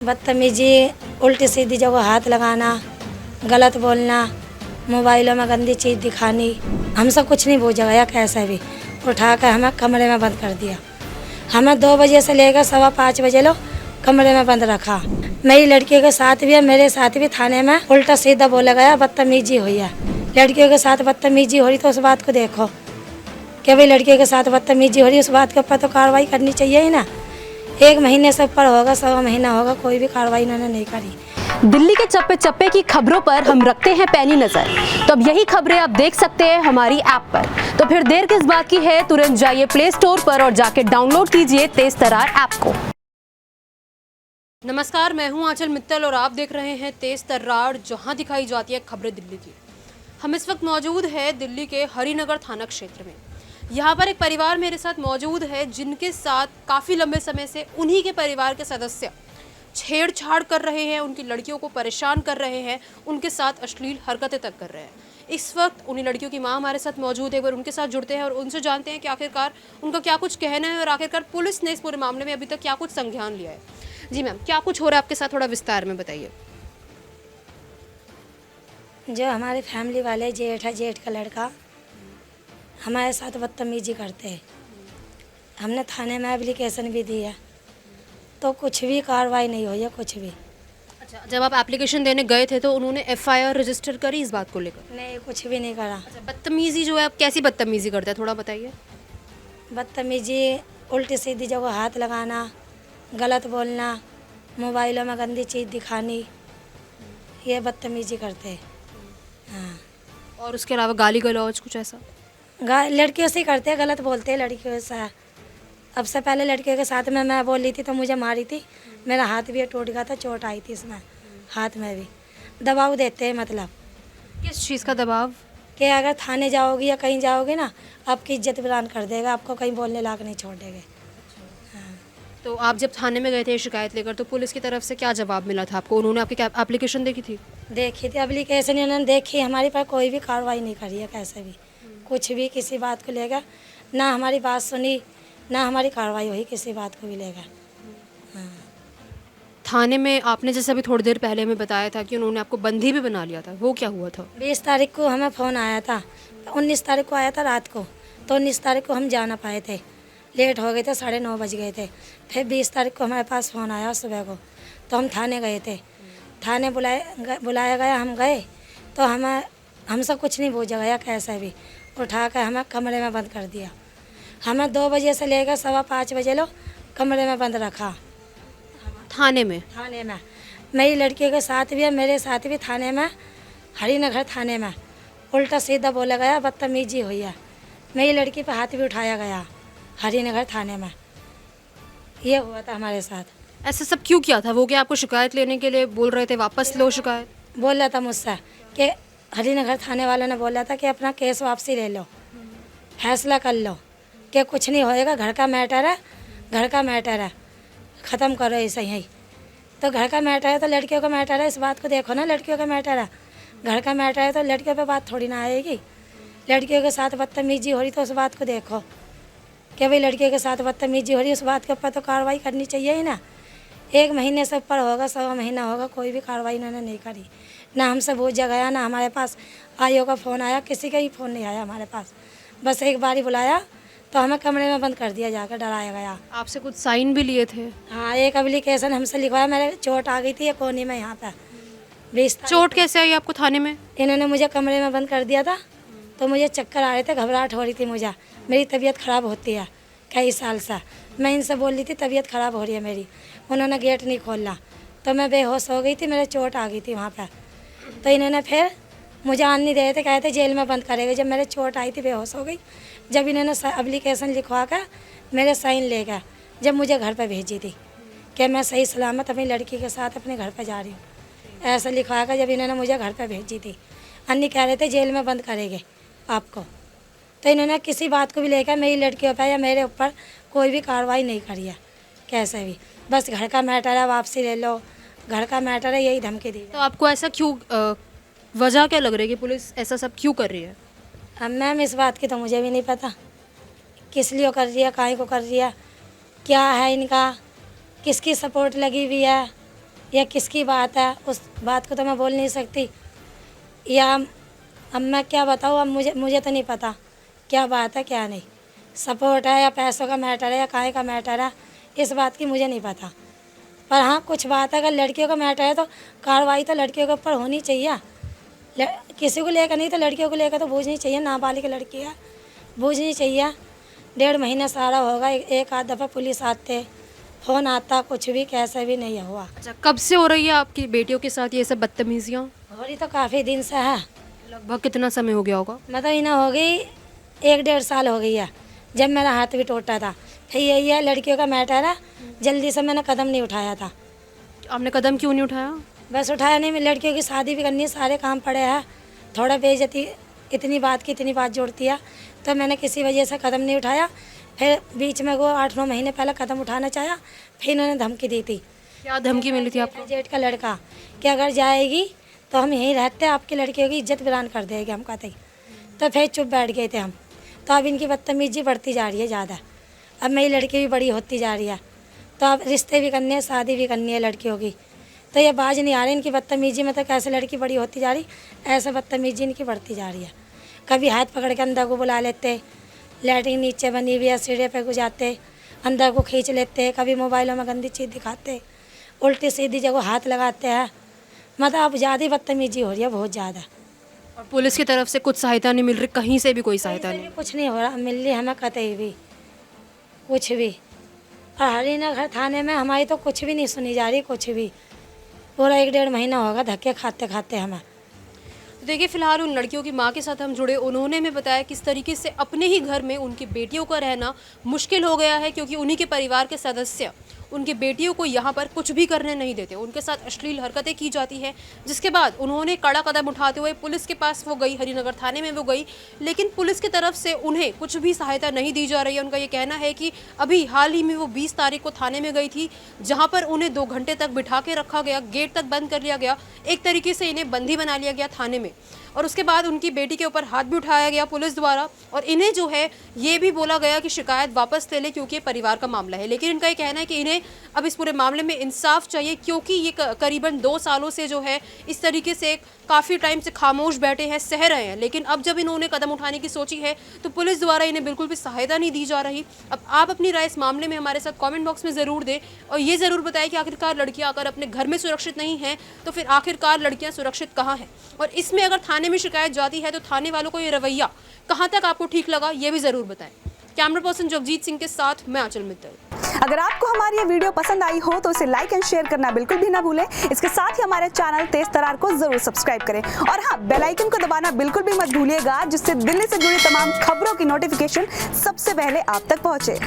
बदतमीजी, उल्टी सीधी जगह हाथ लगाना, गलत बोलना, मोबाइलों में गंदी चीज़ दिखानी। हमसे कुछ नहीं बूझा गया, कैसे भी उठा कर हमें कमरे में बंद कर दिया। हमें 2 बजे से लेकर 5:15 बजे लो कमरे में बंद रखा। मेरी लड़की के साथ भी है, मेरे साथ भी थाने में उल्टा सीधा बोला गया, बदतमीजी हुई है। लड़कियों के साथ बदतमीजी हो रही तो उस बात को देखो कि भाई लड़कियों के साथ बदतमीजी हो रही है, उस बात के ऊपर तो कार्रवाई करनी चाहिए ही ना। 1 महीने से ऊपर होगा, 1.25 महीना होगा, कोई भी कार्रवाई इन्होंने नहीं करी। दिल्ली के चप्पे चप्पे की खबरों पर हम रखते हैं पैनी नजर, तो अब यही खबरें आप देख सकते हैं हमारी ऐप पर। तो फिर देर किस बात की है, तुरंत जाइए प्ले स्टोर पर और जाके डाउनलोड कीजिए तेज तर्रार ऐप को। नमस्कार, मैं हूं आंचल मित्तल और आप देख रहे हैं तेज तर्रार, जहां दिखाई जाती है खबरें दिल्ली की। हम इस वक्त मौजूद है दिल्ली के हरिनगर थाना क्षेत्र में। यहाँ पर एक परिवार मेरे साथ मौजूद है जिनके साथ काफ़ी लंबे समय से उन्हीं के परिवार के सदस्य छेड़छाड़ कर रहे हैं, उनकी लड़कियों को परेशान कर रहे हैं, उनके साथ अश्लील हरकतें तक कर रहे हैं। इस वक्त उन्हीं लड़कियों की मां हमारे साथ मौजूद है, एक बार उनके साथ जुड़ते हैं और उनसे जानते हैं कि आखिरकार उनका क्या कुछ कहना है और आखिरकार पुलिस ने इस पूरे मामले में अभी तक क्या कुछ संज्ञान लिया है। जी मैम, क्या कुछ हो रहा है आपके साथ, थोड़ा विस्तार में बताइए। जो हमारे फैमिली वाले जेठ है, जेठ का लड़का हमारे साथ बदतमीजी करते हैं। हमने थाने में एप्लीकेशन भी दी है तो कुछ भी कार्रवाई नहीं हुई है, कुछ भी। अच्छा, जब आप एप्लीकेशन देने गए थे तो उन्होंने एफआईआर रजिस्टर करी इस बात को लेकर? नहीं, कुछ भी नहीं करा। अच्छा, बदतमीजी जो है, आप कैसी बदतमीजी करते हैं, थोड़ा बताइए। बदतमीजी, उल्टी सीधी जगह हाथ लगाना, गलत बोलना, मोबाइलों में गंदी चीज़ दिखानी, ये बदतमीजी करते हैं। हाँ, और उसके अलावा गाली गलौज कुछ ऐसा? लड़कियों से ही करते हैं, गलत बोलते हैं लड़कियों से। अब से पहले लड़कियों के साथ में मैं बोल रही थी तो मुझे मारी थी, मेरा हाथ भी टूट गया था, चोट आई थी इसमें, हाथ में भी। दबाव देते हैं, मतलब किस चीज़ का दबाव? कि अगर थाने जाओगी या कहीं जाओगी ना, आपकी इज्जत बयान कर देगा, आपको कहीं बोलने लायक नहीं छोड़ देंगे। तो आप जब थाने में गए थे शिकायत लेकर, तो पुलिस की तरफ से क्या जवाब मिला था आपको? उन्होंने आपकी एप्लीकेशन देखी थी? देखी थी एप्लीकेशन, इन्होंने देखी, हमारी पर कोई भी कार्रवाई नहीं करी है, कैसे भी कुछ भी किसी बात को लेकर ना हमारी बात सुनी, ना हमारी कार्रवाई हुई किसी बात को भी लेकर। हाँ, थाने में आपने जैसे अभी थोड़ी देर पहले हमें बताया था कि उन्होंने आपको बंदी भी बना लिया था, वो क्या हुआ था? 20 तारीख को हमें फ़ोन आया था, 19 तारीख को आया था रात को, तो 19 तारीख को हम जा ना पाए थे, लेट हो गए थे, 9:30 बज गए थे। फिर 20 तारीख को हमारे पास फ़ोन आया सुबह को, तो हम थाने गए थे। थाने बुलाया गया, हम गए तो हमसे कुछ नहीं बूझा गया, कैसे भी उठा कर हमें कमरे में बंद कर दिया। हमें 2 बजे से लेकर 5:15 बजे लो कमरे में बंद रखा। थाने में? थाने में मेरी लड़की के साथ भी है, मेरे साथ भी थाने में, हरिनगर थाने में उल्टा सीधा बोला गया, बदतमीजी हुई है। मेरी लड़की पर हाथ भी उठाया गया हरिनगर थाने में, ये हुआ था हमारे साथ। ऐसा सब क्यों किया था? वो क्या आपको शिकायत लेने के लिए बोल रहे थे, वापस लो शिकायत? बोल रहा था मुझसे कि हरिनगर थाने वालों ने बोला था कि अपना केस वापसी ले लो, फैसला कर लो, कि कुछ नहीं होएगा, घर का मैटर है, घर का मैटर है, ख़त्म करो ऐसे ही। तो घर का मैटर है तो लड़कियों का मैटर है, इस बात को देखो ना, लड़कियों का मैटर है, घर का मैटर है तो लड़कियों पे बात थोड़ी ना आएगी। लड़कियों के साथ बदतमीजी हो रही तो उस बात को देखो कि भाई लड़कियों के साथ बदतमीजी हो रही है, उस बात के ऊपर तो कार्रवाई करनी चाहिए ही ना। 1 महीने से ऊपर होगा, 1.25 महीना होगा, कोई भी कार्रवाई इन्होंने नहीं करी। ना हमसे बूझा गया, ना हमारे पास आईओ का फ़ोन आया, किसी का ही फ़ोन नहीं आया हमारे पास। बस एक बार ही बुलाया तो हमें कमरे में बंद कर दिया, जाकर डराया गया। आपसे कुछ साइन भी लिए थे? हाँ, एक एप्लीकेशन हमसे लिखवाया, मेरे चोट आ गई थी ये कोनी में, यहाँ पर 20 चोट कैसे आई आपको थाने में? इन्होंने मुझे कमरे में बंद कर दिया था, तो मुझे चक्कर आ रहे थे, घबराहट हो रही थी मुझे, मेरी तबीयत ख़राब होती है कई साल से। मैं इनसे बोल रही थी तबीयत ख़राब हो रही है मेरी, उन्होंने गेट नहीं खोला तो मैं बेहोश हो गई थी, मेरे चोट आ गई थी वहाँ पर। तो इन्होंने फिर मुझे आने नहीं दे रहे थे, कहे थे जेल में बंद करेंगे। जब मेरे चोट आई थी, बेहोश हो गई, जब इन्होंने एप्लीकेशन लिखवा कर मेरे साइन ले गया, जब मुझे घर पर भेजी थी कि मैं सही सलामत अपनी लड़की के साथ अपने घर पर जा रही हूँ, ऐसा लिखवा कर जब इन्होंने मुझे घर पर भेजी थी। अन्य कह रहे थे जेल में बंद करेंगे आपको, तो इन्होंने किसी बात को भी लेकर मेरी लड़कियों पर या मेरे ऊपर कोई भी कार्रवाई नहीं करी है, कैसे भी। बस घर का मैटर है, वापसी ले लो, घर का मैटर है, यही धमकी दी। तो आपको ऐसा क्यों, वजह क्या लग रही है कि पुलिस ऐसा सब क्यों कर रही है? अब मैम इस बात की तो मुझे भी नहीं पता, किस लिए कर रही है, काहे को कर रही है, क्या है इनका, किसकी सपोर्ट लगी हुई है, या किसकी बात है, उस बात को तो मैं बोल नहीं सकती। या अब मैं क्या बताऊँ, अब मुझे तो नहीं पता क्या बात है क्या नहीं। सपोर्ट है या पैसों का मैटर है या काहे का मैटर है, इस बात की मुझे नहीं पता। पर हाँ कुछ बात है, अगर लड़कियों का मैटर है तो कार्रवाई तो लड़कियों के ऊपर होनी चाहिए। किसी को लेकर नहीं तो लड़कियों को लेकर तो बूझनी चाहिए। नाबालिग लड़की है, बूझनी चाहिए। 1.5 महीना सारा होगा, एक आध दफ़ा पुलिस आते, फ़ोन आता, कुछ भी कैसे भी नहीं हुआ। अच्छा, कब से हो रही है आपकी बेटियों के साथ ये सब बदतमीजियाँ? हो रही तो काफ़ी दिन से है, लगभग कितना समय हो गया होगा? मतलब इन्हें हो गई 1-1.5 साल हो गई है। जब मेरा हाथ भी टूटा था, फिर यही है लड़कियों का मैटर है, जल्दी से मैंने कदम नहीं उठाया था। आपने कदम क्यों नहीं उठाया? बस उठाया नहीं, मैं लड़कियों की शादी भी करनी है, सारे काम पड़े हैं। थोड़ा बेइज्जती इतनी बात की इतनी बात जोड़ती है, तो मैंने किसी वजह से कदम नहीं उठाया। फिर बीच में वो 8-9 महीने पहले कदम उठाना चाहा, फिर इन्होंने धमकी दी थी। क्या धमकी मिली थी आपको? जेठ का लड़का कि अगर जाएगी तो हम यहीं रहते, आपकी लड़कियों की इज्जत बयान कर देंगे, हम कहते। तो फिर चुप बैठ गए थे हम। तो अब इनकी बदतमीजी बढ़ती जा रही है ज़्यादा। अब मेरी लड़की भी बड़ी होती जा रही है, तो अब रिश्ते भी करने हैं, शादी भी करनी है लड़कियों की। तो ये बाज नहीं आ रही इनकी बदतमीजी में। तो कैसे लड़की बड़ी होती जा रही, ऐसे बदतमीजी इनकी बढ़ती जा रही है। कभी हाथ पकड़ के अंदर को बुला लेते, लैट्रिन नीचे बनी हुई है सीढ़े पे को जाते, अंदर को खींच लेते, कभी मोबाइलों में गंदी चीज़ दिखाते, उल्टी सीधी जगह हाथ लगाते हैं। मतलब अब ज़्यादा बदतमीजी हो रही है, बहुत ज़्यादा। और पुलिस की तरफ से कुछ सहायता नहीं मिल रही, कहीं से भी कोई सहायता नहीं? कुछ नहीं हो रहा, मिल रही हमें कतई भी कुछ भी। और हरिनगर थाने में हमारी तो कुछ भी नहीं सुनी जा रही, कुछ भी। पूरा 1-1.5 महीना होगा धक्के खाते खाते हमें। तो देखिए, फिलहाल उन लड़कियों की मां के साथ हम जुड़े, उन्होंने हमें बताया किस तरीके से अपने ही घर में उनकी बेटियों का रहना मुश्किल हो गया है, क्योंकि उन्हीं के परिवार के सदस्य उनकी बेटियों को यहाँ पर कुछ भी करने नहीं देते, उनके साथ अश्लील हरकतें की जाती है। जिसके बाद उन्होंने कड़ा कदम उठाते हुए पुलिस के पास वो गई, हरिनगर थाने में वो गई, लेकिन पुलिस की तरफ से उन्हें कुछ भी सहायता नहीं दी जा रही है। उनका ये कहना है कि अभी हाल ही में वो 20 तारीख को थाने में गई थी, जहाँ पर उन्हें 2 घंटे तक बिठा के रखा गया, गेट तक बंद कर लिया गया, एक तरीके से इन्हें बंदी बना लिया गया थाने में। और उसके बाद उनकी बेटी के ऊपर हाथ भी उठाया गया पुलिस द्वारा, और इन्हें जो है ये भी बोला गया कि शिकायत वापस ले ले, क्योंकि ये परिवार का मामला है। लेकिन इनका ये कहना है कि इन्हें अब इस पूरे मामले में इंसाफ चाहिए, क्योंकि ये करीबन 2 सालों से जो है इस तरीके से काफ़ी टाइम से खामोश बैठे हैं, सह रहे हैं। लेकिन अब जब इन्होंने कदम उठाने की सोची है तो पुलिस द्वारा इन्हें बिल्कुल भी सहायता नहीं दी जा रही। अब आप अपनी राय इस मामले में हमारे साथ कमेंट बॉक्स में ज़रूर दें, और ये ज़रूर बताएं कि आखिरकार लड़कियां अगर अपने घर में सुरक्षित नहीं हैं तो फिर आखिरकार लड़कियां सुरक्षित कहाँ हैं। और इसमें अगर थाने में शिकायत जाती है तो थाने वालों को ये रवैया कहाँ तक आपको ठीक लगा, ये भी ज़रूर बताएं। कैमरा पर्सन जगजीत सिंह के साथ मैं आंचल मित्तल। अगर आपको हमारी ये वीडियो पसंद आई हो तो इसे लाइक एंड शेयर करना बिल्कुल भी ना भूलें। इसके साथ ही हमारे चैनल तेज तरार को जरूर सब्सक्राइब करें, और हाँ, बेल आइकन को दबाना बिल्कुल भी मत भूलिएगा, जिससे दिल्ली से जुड़ी तमाम खबरों की नोटिफिकेशन सबसे पहले आप तक पहुंचे।